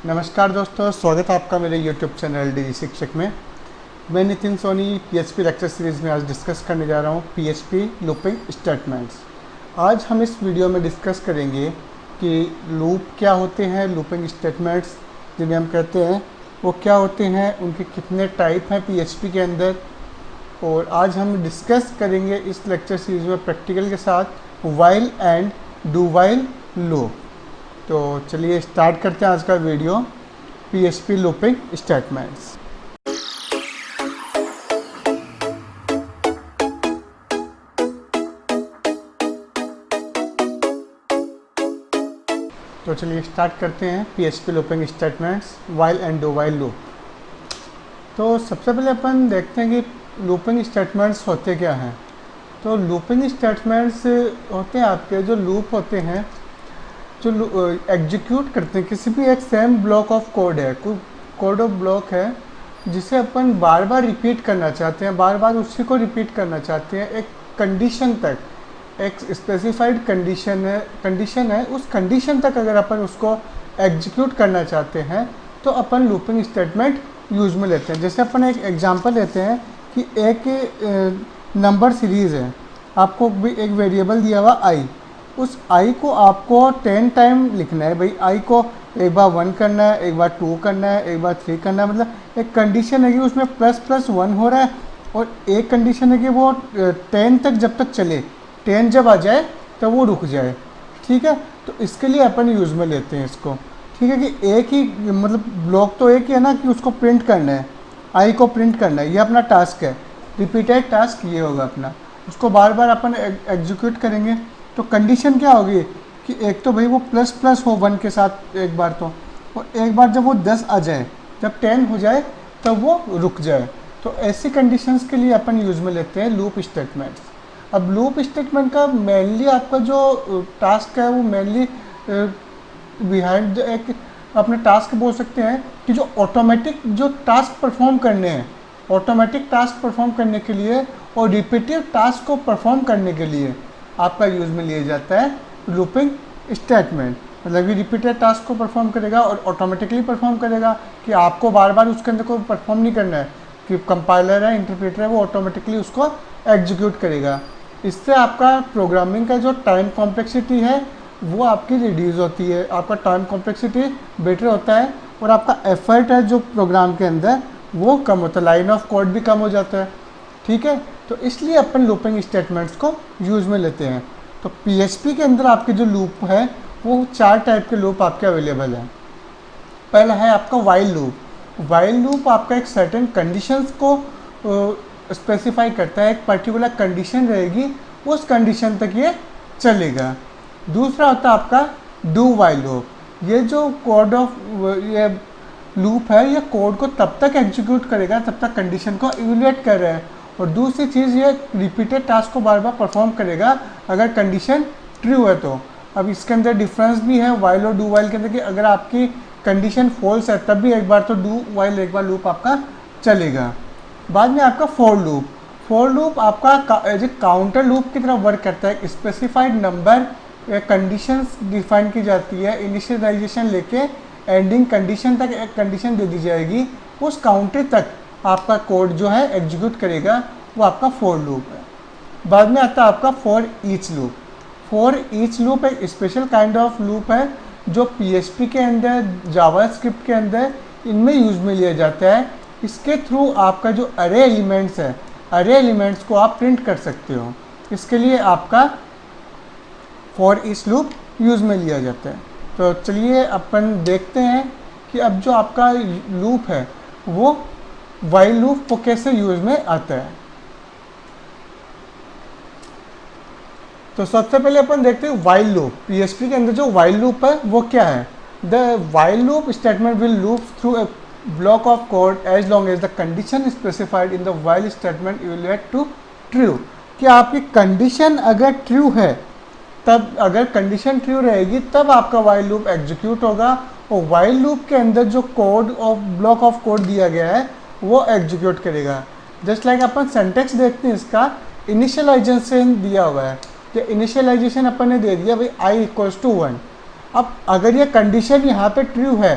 नमस्कार दोस्तों, स्वागत है आपका मेरे YouTube चैनल डी शिक्षक में। मैं Nitin Soni PHP lecture series में आज डिस्कस करने जा रहा हूँ PHP लूपिंग स्टेटमेंट्स। आज हम इस वीडियो में डिस्कस करेंगे कि लूप क्या होते हैं, लूपिंग स्टेटमेंट्स जिन्हें हम कहते हैं वो क्या होते हैं, उनके कितने टाइप हैं PHP के अंदर। और आज हम डिस्कस करेंगे इस लेक्चर सीरीज़ में प्रैक्टिकल के साथ while and do while loop. तो चलिए स्टार्ट करते हैं आज का वीडियो PHP लूपिंग स्टेटमेंट्स। तो चलिए स्टार्ट करते हैं PHP looping statements while and do while loop. तो सबसे पहले अपन देखते हैं कि लूपिंग स्टेटमेंट्स होते क्या हैं। तो लूपिंग स्टेटमेंट्स होते हैं आपके जो लूप होते हैं जो एग्जीक्यूट करते हैं किसी भी एक सेम ब्लॉक ऑफ कोड है, कोई कोड ऑफ ब्लॉक है जिसे अपन बार बार रिपीट करना चाहते हैं, बार बार उसी को रिपीट करना चाहते हैं एक कंडीशन तक, एक स्पेसिफाइड कंडीशन है उस कंडीशन तक अगर अपन उसको एग्जीक्यूट करना चाहते हैं तो अपन लूपिंग स्टेटमेंट यूज में लेते हैं। जैसे अपन एक एग्जांपल लेते हैं कि एक नंबर सीरीज़ है, आपको भी एक वेरिएबल दिया हुआ i, उस i को आपको 10 टाइम लिखना है। भाई i को एक बार 1 करना है, एक बार 2 करना है, एक बार 3 करना है। मतलब एक कंडीशन है कि उसमें ++1 हो रहा है और एक कंडीशन है कि वो 10 तक जब तक चले, 10 जब आ जाए तब वो रुक जाए। ठीक है, तो इसके लिए अपन यूज़ में लेते हैं इसको। ठीक है कि एक ही मतलब ब्लॉक तो एक ही है ना कि उसको प्रिंट करना है, i को प्रिंट करना है, ये अपना टास्क है, रिपीटेड टास्क ये होगा अपना, उसको बार बार अपन एग्जीक्यूट करेंगे। तो कंडीशन क्या होगी कि एक तो भाई वो ++ हो 1 के साथ एक बार तो, और एक बार जब वो 10 आ जाए, जब 10 हो जाए तब वो रुक जाए। तो ऐसी कंडीशंस के लिए अपन यूज़ में लेते हैं लूप स्टेटमेंट्स। अब लूप स्टेटमेंट का मेनली आपका जो टास्क है वो मेनली बिहाइंड एक अपने टास्क बोल सकते हैं कि जो ऑटोमेटिक जो टास्क परफॉर्म करने हैं, ऑटोमेटिक टास्क परफॉर्म करने के लिए और रिपीटिव टास्क को परफॉर्म करने के लिए आपका यूज़ में लिया जाता है लूपिंग स्टेटमेंट। मतलब कि रिपीटेड टास्क को परफॉर्म करेगा और ऑटोमेटिकली परफॉर्म करेगा कि आपको बार बार उसके अंदर कोई परफॉर्म नहीं करना है, कि कंपाइलर है, इंटरप्रेटर है, वो ऑटोमेटिकली उसको एग्जीक्यूट करेगा। इससे आपका प्रोग्रामिंग का जो टाइम कॉम्प्लेक्सिटी है वो आपकी रिड्यूस होती है, आपका टाइम कॉम्प्लेक्सिटी बेटर होता है और आपका एफर्ट है जो प्रोग्राम के अंदर वो कम होता है, लाइन ऑफ कोड भी कम हो जाता है। ठीक है, तो इसलिए अपन लूपिंग स्टेटमेंट्स को यूज़ में लेते हैं। तो PHP के अंदर आपके जो लूप है वो 4 टाइप के लूप आपके अवेलेबल हैं। पहला है आपका व्हाइल लूप। व्हाइल लूप आपका एक सर्टेन कंडीशंस को स्पेसिफाई करता है, एक पर्टिकुलर कंडीशन रहेगी, उस कंडीशन तक ये चलेगा। दूसरा होता है आपका डू व्हाइल लूप। ये जो कोड ऑफ ये लूप है ये कोड को तब तक एग्जीक्यूट करेगा तब तक कंडीशन को इवैल्यूएट कर रहा है। और दूसरी चीज़ ये रिपीटेड टास्क को बार बार परफॉर्म करेगा अगर कंडीशन ट्रू है तो। अब इसके अंदर डिफरेंस भी है व्हाइल और डू व्हाइल के अंदर कि अगर आपकी कंडीशन फॉल्स है तब भी एक बार तो डू व्हाइल एक बार लूप आपका चलेगा। बाद में आपका फॉर लूप। फॉर लूप आपका एज ए काउंटर लूप की तरह वर्क करता है। स्पेसिफाइड नंबर कंडीशंस डिफाइन की जाती है, इनिशियलाइजेशन लेके एंडिंग कंडीशन तक एक कंडीशन दे दी जाएगी, उस काउंटर तक आपका कोड जो है एग्जीक्यूट करेगा, वो आपका फॉर लूप है। बाद में आता है आपका for each loop. For each loop एक स्पेशल काइंड ऑफ लूप है जो PHP के अंदर, जावास्क्रिप्ट के अंदर इनमें यूज में लिया जाता है। इसके थ्रू आपका जो अरे एलिमेंट्स है, अरे एलिमेंट्स को आप प्रिंट कर सकते हो। इसके लिए आपका फॉर ईच लूप यूज में लिया जाता है। तो चलिए अपन देखते हैं कि अब जो आपका लूप है वो व्हाइल लूप वो कैसे यूज में आता है। तो सबसे पहले अपन देखते हैं व्हाइल लूप। PHP के अंदर जो व्हाइल लूप है वो क्या है। The while loop statement will loop through a block of code as long as the condition specified in the while statement evaluate to true. कि आपकी कंडीशन अगर ट्रू है तब, अगर कंडीशन ट्रू रहेगी तब आपका व्हाइल लूप एग्जीक्यूट होगा और व्हाइल लूप के अंदर जो code of block of code दिया गया है वो एग्जीक्यूट करेगा। जस्ट लाइक अपन सेंटेक्स देखते हैं, इसका इनिशियलाइजेशन दिया हुआ है, तो इनिशियलाइजेशन अपन ने दे दिया भाई i = 1। अब अगर ये कंडीशन यहाँ पे ट्रू है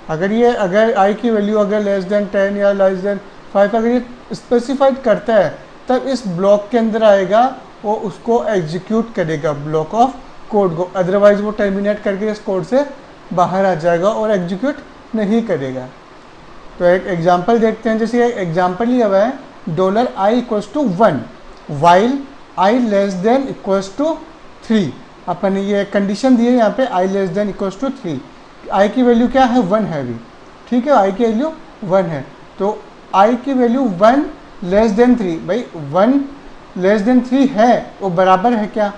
अगर आई की वैल्यू अगर लेस देन 10 या लेस देन 5 अगर ये स्पेसिफाइड करता है तब इस ब्लॉक के अंदर आएगा वो उसको एग्जीक्यूट करेगा ब्लॉक ऑफ कोड को, अदरवाइज वो टर्मिनेट करके इस कोड से बाहर आ जाएगा और एग्जीक्यूट नहीं करेगा। तो एक एग्जांपल देखते हैं, जैसे एग्जांपल लिया हुआ है $i=1 while I less than equals to 3। अपन ने ये कंडीशन दी है यहाँ पे i less than equals to 3। i की वैल्यू क्या है 1 है अभी, ठीक है, i की वैल्यू 1 है, तो i की वैल्यू 1 लेस देन 3, भाई 1 लेस देन 3 है वो बराबर है क्या,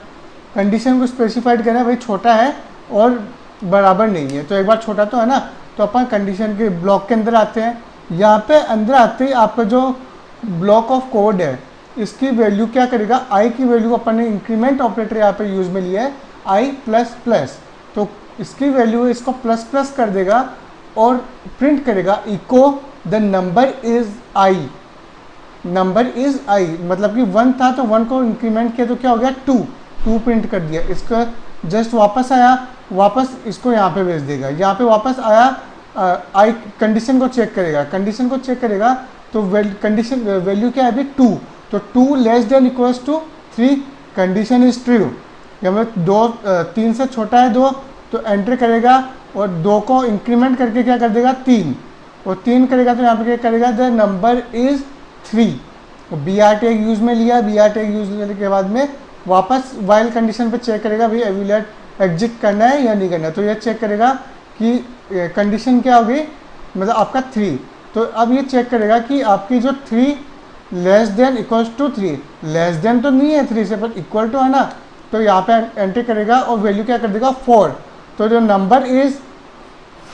कंडीशन को स्पेसिफाइड करना है, भाई छोटा है और बराबर नहीं है, तो एक बार छोटा तो है ना, तो अपन कंडीशन के ब्लॉक के अंदर आते हैं। यहाँ पे अंदर आते ही आपका जो ब्लॉक ऑफ कोड है इसकी वैल्यू क्या करेगा, i की वैल्यू अपन ने इंक्रीमेंट ऑपरेटर यहाँ पे यूज में लिया है i प्लस प्लस, तो इसकी वैल्यू इसको प्लस प्लस कर देगा और प्रिंट करेगा echo the number is i, number is i, मतलब कि 1 था तो 1 को इंक्रीमेंट किया तो क्या हो गया 2 प्रिंट कर दिया, इसका जस्ट वापस आया, वापस इसको यहाँ पे भेज देगा, यहाँ पे वापस आया आई कंडीशन को चेक करेगा, कंडीशन को चेक करेगा तो कंडीशन वैल्यू क्या है अभी 2, तो 2 less than equals to 3, condition is true, यहाँ पे 3 से छोटा है 2 तो एंटर करेगा और 2 को इंक्रीमेंट करके क्या कर देगा 3, और 3 करेगा तो यहाँ पे क्या करेगा the number is 3, B R tag use में लिया, बी आर टैग यूज लेने के बाद में वापस वाइल कंडीशन पे चेक करेगा भाई एविलेट एग्जिट करना है या नहीं करना है, तो ये चेक करेगा कि कंडीशन क्या होगी, मतलब आपका 3, तो अब ये चेक करेगा कि आपकी जो 3 less than equals to 3, less than तो नहीं है 3 से पर इक्वल टू है ना, तो यहाँ पे एंटर करेगा और वैल्यू क्या कर देगा 4, तो जो नंबर इज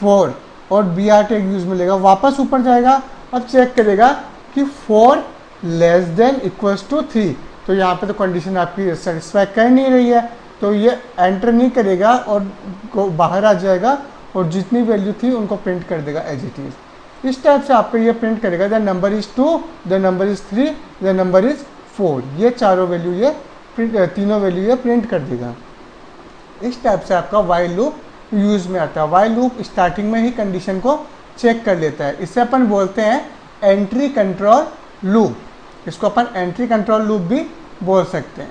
4 और बी आर टैग यूज में लेगा, वापस ऊपर जाएगा, अब चेक करेगा कि 4 लेस देन इक्वल्स टू 3, तो यहाँ पे तो कंडीशन आपकी सेटिस्फाई कर नहीं रही है, तो ये एंटर नहीं करेगा और बाहर आ जाएगा और जितनी वैल्यू थी उनको प्रिंट कर देगा एज इट इज। इस टाइप से आपको ये प्रिंट करेगा the number is 2, the number is 3, the number is 4, ये चारों वैल्यू ये तीनों वैल्यू ये प्रिंट कर देगा। इस टाइप से आपका वाइल लूप यूज में आता है। वाइल लूप स्टार्टिंग में ही कंडीशन को चेक कर लेता है, इसे अपन बोलते हैं एंट्री कंट्रोल लूप, इसको अपन एंट्री कंट्रोल लूप भी बोल सकते हैं।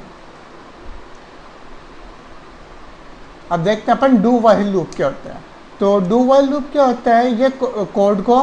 अब देखते हैं अपन डू वाइल लूप क्या होता है। तो डू वाइल लूप क्या होता है, ये कोड को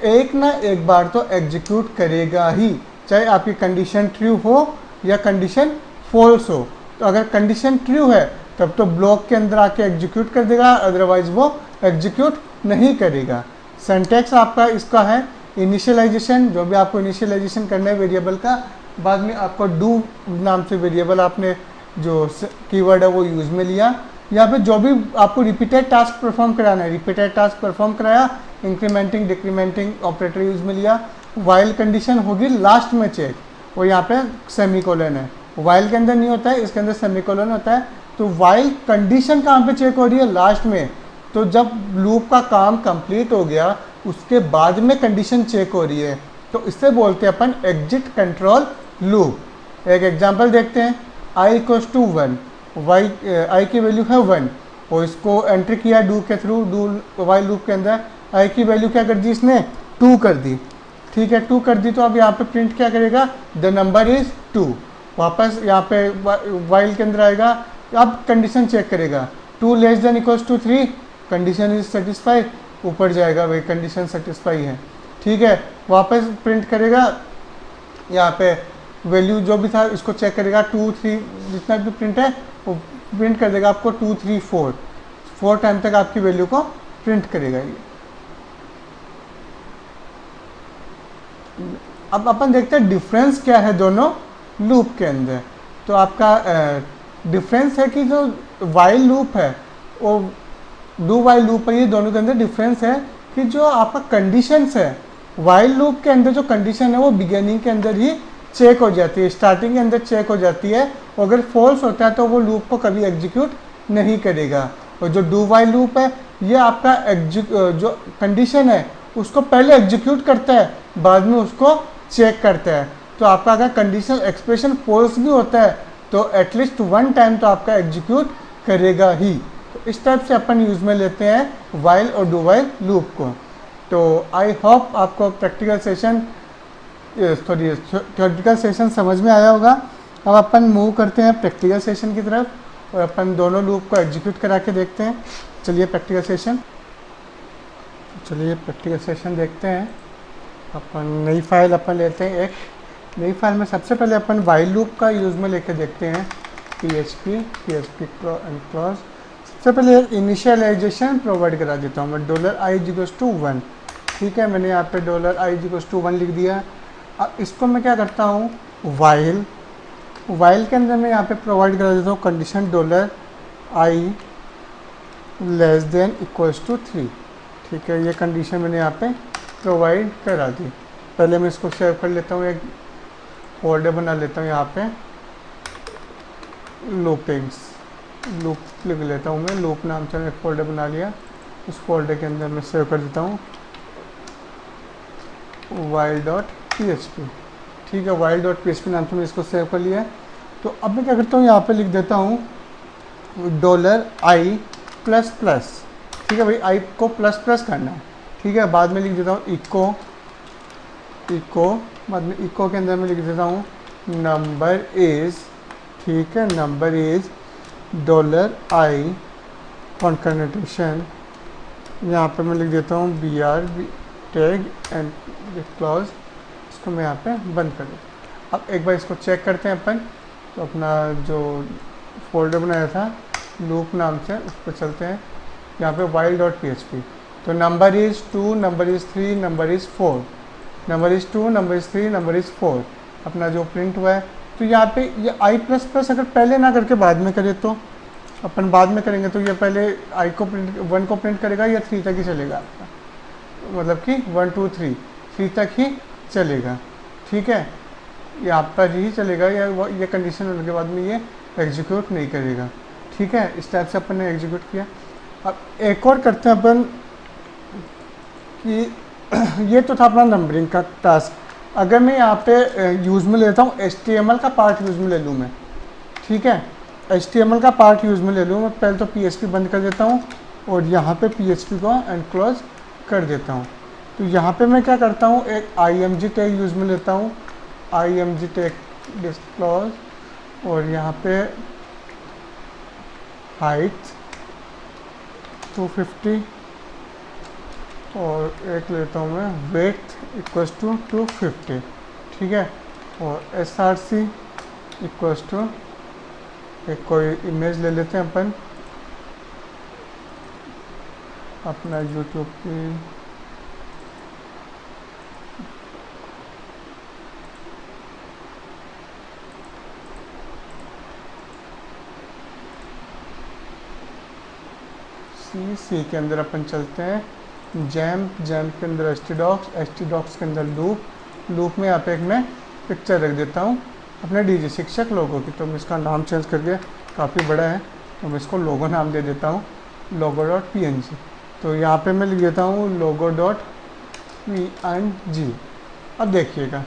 एक ना एक बार तो एग्जीक्यूट करेगा ही, चाहे आपकी कंडीशन ट्रू हो या कंडीशन फॉल्स हो। तो अगर कंडीशन ट्रू है तब तो ब्लॉक के अंदर आके एग्जीक्यूट कर देगा, अदरवाइज वो एग्जीक्यूट नहीं करेगा। सिंटैक्स आपका इसका है इनिशियलाइजेशन, जो भी आपको इनिशियलाइजेशन करना है वेरिएबल का, बाद में आपको डू नाम से वेरिएबल आपने जो कीवर्ड है वो यूज़ में लिया। यहाँ पे जो भी आपको रिपीटेड टास्क परफॉर्म कराना है, रिपीटेड टास्क परफॉर्म कराया, इंक्रीमेंटिंग डिक्रीमेंटिंग ऑपरेटर यूज़ में लिया। वाइल कंडीशन होगी लास्ट में चेक, और यहाँ पे सेमीकोलन है, वाइल के अंदर नहीं होता है, इसके अंदर सेमीकोलन होता है। तो वाइल कंडीशन कहाँ पे चेक हो रही है, लास्ट में। तो जब लूप का काम कंप्लीट हो गया उसके बाद में कंडीशन चेक हो रही है, तो इससे बोलते हैं अपन एग्जिट कंट्रोल लूप। एक एग्जांपल देखते हैं, i=1, i की वैल्यू है 1 और इसको एंटर किया डू के थ्रू, डू वाइल लूप के अंदर i की वैल्यू क्या कर दी इसने 2 कर दी, ठीक है 2 कर दी। तो अब यहाँ पे प्रिंट क्या करेगा द नंबर इज 2, वापस यहाँ पे वाइल के अंदर आएगा, अब कंडीशन चेक करेगा 2 less than equals to 3, condition is satisfy, ऊपर जाएगा भाई कंडीशन सेटिस्फाई है, ठीक है। वापस प्रिंट करेगा, यहाँ पे वैल्यू जो भी था इसको चेक करेगा 2 3 जितना भी प्रिंट है वो प्रिंट कर देगा आपको 2 3 4 टाइम तक आपकी वैल्यू को प्रिंट करेगा ये। अब अपन देखते हैं डिफरेंस क्या है दोनों लूप के अंदर। तो आपका डिफरेंस है कि जो वाइल लूप है वो डू वाइल लूप है, ये दोनों के अंदर डिफरेंस है कि जो आपका कंडीशंस है वाइल लूप के अंदर जो कंडीशन है वो बिगिनिंग के अंदर ही चेक हो जाती है, स्टार्टिंग के अंदर चेक हो जाती है, और अगर फॉल्स होता है तो वो लूप को कभी एग्जीक्यूट नहीं करेगा। और जो डू वाइल लूप है ये आपका जो कंडीशन है उसको पहले एग्जीक्यूट करता है, बाद में उसको चेक करता है। तो आपका अगर कंडीशन एक्सप्रेशन फॉल्स भी होता है तो एटलीस्ट 1 टाइम तो आपका एग्जीक्यूट करेगा ही। तो इस टाइप से अपन यूज़ में लेते हैं वाइल और डू वाइल लूप को। तो आई होप आपको practical session sorry theoretical session समझ में आया होगा। अब अपन मूव करते हैं प्रैक्टिकल सेशन की तरफ और अपन दोनों लूप को एग्जीक्यूट करा के देखते हैं। चलिए प्रैक्टिकल सेशन देखते हैं। अपन नई फाइल अपन लेते हैं, एक नई फाइल में सबसे पहले अपन वाइल लूप का यूज़ में लेके देखते हैं। PHP क्लॉज सबसे पहले इनिशियलाइजेशन प्रोवाइड करा देता हूँ मैं $i=1। ठीक है, मैंने यहाँ पे $i=1 लिख दिया। अब इसको मैं क्या करता हूँ, वाइल के अंदर मैं यहाँ पे प्रोवाइड करा देता हूँ कंडीशन $i<3। ठीक है, ये कंडीशन मैंने यहाँ पे प्रोवाइड करा दी। पहले मैं इसको सेव कर लेता हूँ, एक फोल्डर बना लेता हूँ, यहाँ पे लूप लिख लेता हूँ मैं, लूप नाम से एक फोल्डर बना लिया। उस फोल्डर के अंदर मैं सेव कर देता हूँ while.php। ठीक है, while.php नाम से मैं इसको सेव कर लिया है। तो अब मैं क्या करता हूँ, यहाँ पे लिख देता हूँ $i++। ठीक है भाई, i को प्लस करना है। ठीक है, बाद में लिख देता हूँ बाद में इको के अंदर मैं लिख देता हूँ नंबर इज़। ठीक है, नंबर इज़ $i कॉन्कैटिनेशन। यहाँ पे मैं लिख देता हूँ br टैग एंड क्लॉज। इसको मैं यहाँ पे बंद कर दूँ। अब एक बार इसको चेक करते हैं अपन। तो अपना जो फोल्डर बनाया था लूप नाम से, उस पर चलते हैं। यहाँ पे while.php। तो number is 2, number is 3, number is 4, number is 2, number is 3, number is 4 अपना जो प्रिंट हुआ है। तो यहाँ पे ये i++ अगर पहले ना करके बाद में करे, तो अपन बाद में करेंगे तो ये पहले i को प्रिंट 1 को प्रिंट करेगा या 3 तक ही चलेगा आपका, मतलब कि 1 2 3 तक ही चलेगा। ठीक है, ये आप पर ही चलेगा, या ये कंडीशन होने के बाद में ये एग्जीक्यूट नहीं करेगा। ठीक है, इस टाइप से अपन ने एग्जीक्यूट किया। अब एक और करते हैं अपन कि ये तो था अपना नंबरिंग का टास्क। अगर मैं यहाँ पे यूज़ में लेता हूँ HTML का पार्ट यूज़ में ले लूँ मैं। ठीक है, HTML का पार्ट यूज़ में ले लूँ मैं। पहले तो PHP बंद कर देता हूँ और यहाँ पे PHP को एंड क्लोज कर देता हूँ। तो यहाँ पे मैं क्या करता हूँ, एक img टैग यूज़ में लेता हूँ, img टैग डिस्क्लोज, और यहाँ पे हाइट 250 और एक लेता हूँ मैं वेट =250। ठीक है, और src = एक कोई इमेज ले लेते हैं अपन अपना यूट्यूब की। सी के अंदर अपन चलते हैं, जैम्प के अंदर htdocs के अंदर लूप में यहाँ पे एक मैं पिक्चर रख देता हूँ अपने डीजे शिक्षक लोगों की। तो मैं इसका नाम चेंज करके, काफ़ी बड़ा है तो मैं इसको लोगो नाम दे देता हूँ, logo.png। तो यहाँ पे मैं लिख देता हूँ logo.png। अब देखिएगा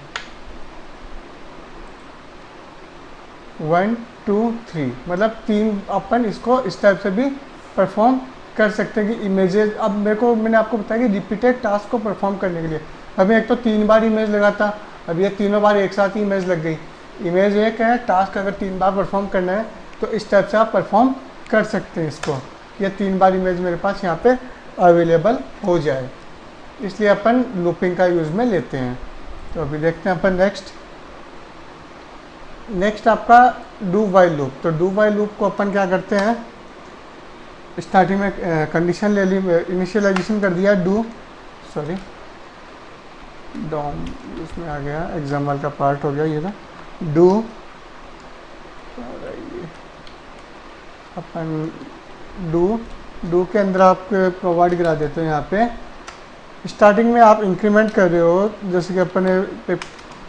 1 2 3 मतलब 3 अपन इसको इस टाइप से भी परफॉर्म कर सकते हैं कि इमेजेस। अब मैंने आपको बताया कि रिपीटेड टास्क को परफॉर्म करने के लिए हमें एक तो 3 बार इमेज लगा था, अब ये तीनों बार एक साथ ही इमेज लग गई। इमेज एक है, टास्क अगर 3 बार परफॉर्म करना है तो इस टाइप से आप परफॉर्म कर सकते हैं इसको, ये 3 बार इमेज मेरे पास यहाँ पे अवेलेबल हो जाए। इसलिए अपन लूपिंग का यूज़ में लेते हैं। तो अभी देखते हैं अपन नेक्स्ट आपका डू वाइल लूप। तो डू वाइल लूप को अपन क्या करते हैं, स्टार्टिंग में कंडीशन ले ली, इनिशियलाइजेशन कर दिया डॉम इसमें आ गया, एग्जाम्पल का पार्ट हो गया ये था अपन डू के अंदर आप प्रोवाइड करा देते हो। यहाँ पे स्टार्टिंग में आप इंक्रीमेंट कर रहे हो, जैसे कि अपन ने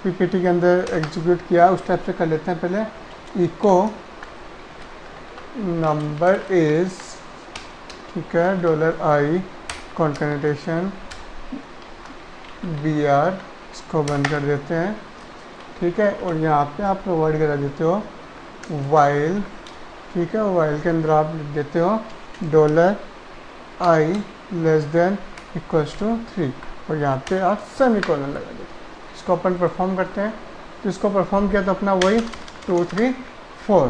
पीपीटी के अंदर एग्जीक्यूट किया उस टाइप से कर लेते हैं। पहले इको नंबर इज़, ठीक है, $i कॉन्कैटिनेशन br, इसको बंद कर देते हैं। ठीक है, और यहाँ पे आप प्रोवाइड करा देते हो वाइल। ठीक है, वाइल के अंदर आप लिख देते हो dollar I less than equals to 3 और यहाँ पे आप सेमीकोलन लगा देते हैं। इसको अपन परफॉर्म करते हैं, तो इसको परफॉर्म किया तो अपना वही 2 3 4,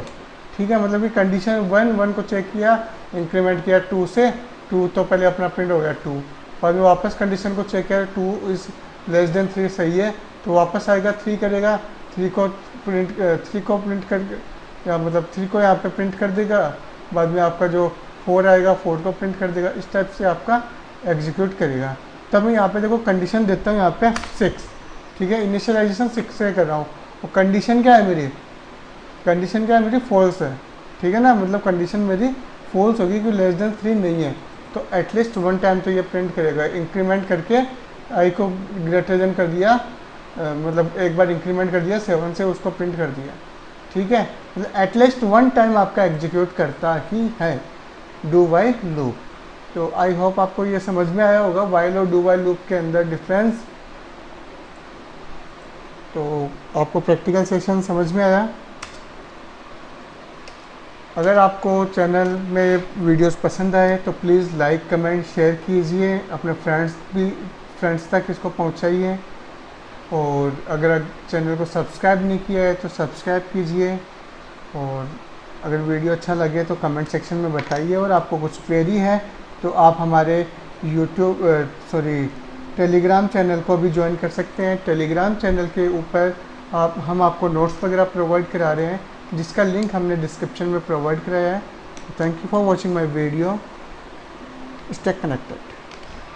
ठीक है। मतलब कि कंडीशन 1 को चेक किया, इंक्रीमेंट किया 2 से, 2 तो पहले अपना प्रिंट हो गया 2, बाद में वापस कंडीशन को चेक किया 2 इज़ लेस देन 3 सही है, तो वापस आएगा 3 करेगा, 3 को प्रिंट कर, या मतलब 3 को यहाँ पे प्रिंट कर देगा, बाद में आपका जो 4 आएगा 4 को प्रिंट कर देगा। इस टाइप से आपका एग्जीक्यूट करेगा। तब मैं यहाँ पे देखो कंडीशन देता हूँ यहाँ पे 6, ठीक है। इनिशियलाइजेशन 6 से कर रहा हूँ और कंडीशन क्या है मेरी, कंडीशन क्या है मेरी फॉल्स है, ठीक है ना। मतलब कंडीशन मेरी फॉल्स होगी कि लेस देन 3 नहीं है, तो एटलीस्ट 1 टाइम तो ये प्रिंट करेगा। इंक्रीमेंट करके आई को ग्रेटर देन कर दिया, मतलब एक बार इंक्रीमेंट कर दिया 7 से, उसको प्रिंट कर दिया, ठीक है। मतलब एटलीस्ट 1 टाइम आपका एग्जीक्यूट करता ही है डू वाइल लूप। तो आई होप आपको ये समझ में आया होगा वाइल और डू वाइल लूप के अंदर डिफरेंस। तो आपको प्रैक्टिकल सेशन समझ में आया। अगर आपको चैनल में वीडियोस पसंद आए तो प्लीज़ लाइक कमेंट शेयर कीजिए, अपने फ्रेंड्स तक इसको पहुंचाइए, और अगर चैनल को सब्सक्राइब नहीं किया है तो सब्सक्राइब कीजिए, और अगर वीडियो अच्छा लगे तो कमेंट सेक्शन में बताइए। और आपको कुछ क्वेरी है तो आप हमारे टेलीग्राम चैनल को भी ज्वाइन कर सकते हैं। टेलीग्राम चैनल के ऊपर हम आपको नोट्स वगैरह प्रोवाइड करा रहे हैं, जिसका लिंक हमने डिस्क्रिप्शन में प्रोवाइड कराया है। Thank you for watching my video, stay connected.